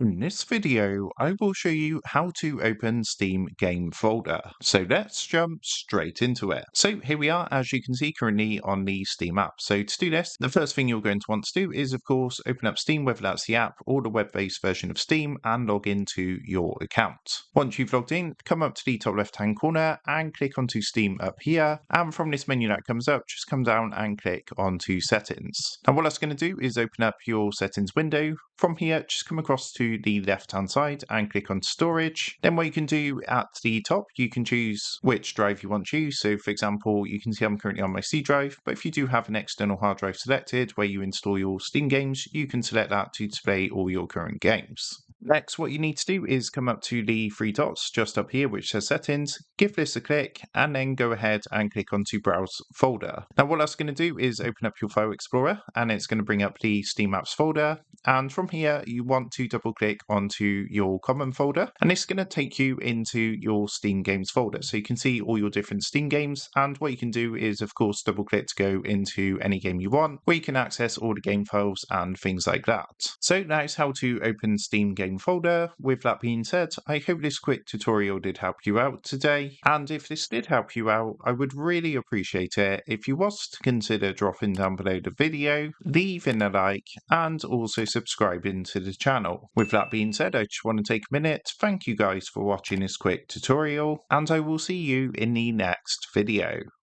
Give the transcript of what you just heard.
In this video, I will show you how to open Steam game folder. So let's jump straight into it. So here we are, as you can see currently on the Steam app. So to do this, the first thing you're going to want to do is, of course, open up Steam, whether that's the app or the web-based version of Steam, and log into your account. Once you've logged in, come up to the top left-hand corner and click onto Steam up here. And from this menu that comes up, just come down and click onto Settings. Now what that's going to do is open up your settings window. From here, just come across to the left hand side and click on storage. Then what you can do at the top, you can choose which drive you want to use. So for example, you can see I'm currently on my C drive, but if you do have an external hard drive selected where you install your Steam games, you can select that to display all your current games. Next, what you need to do is come up to the three dots just up here which says settings, give this a click, and then go ahead and click onto browse folder. Now what that's going to do is open up your file explorer, and it's going to bring up the Steam apps folder, and from here you want to double click onto your common folder, and it's going to take you into your Steam games folder, so you can see all your different Steam games. And what you can do is, of course, double click to go into any game you want, where you can access all the game files and things like that. So that's how to open Steam game folder. With that being said, I hope this quick tutorial did help you out today, and if this did help you out, I would really appreciate it if you was to consider dropping down below the video, leaving a like, and also subscribing to the channel. With that being said, I just want to take a minute to thank you guys for watching this quick tutorial, and I will see you in the next video.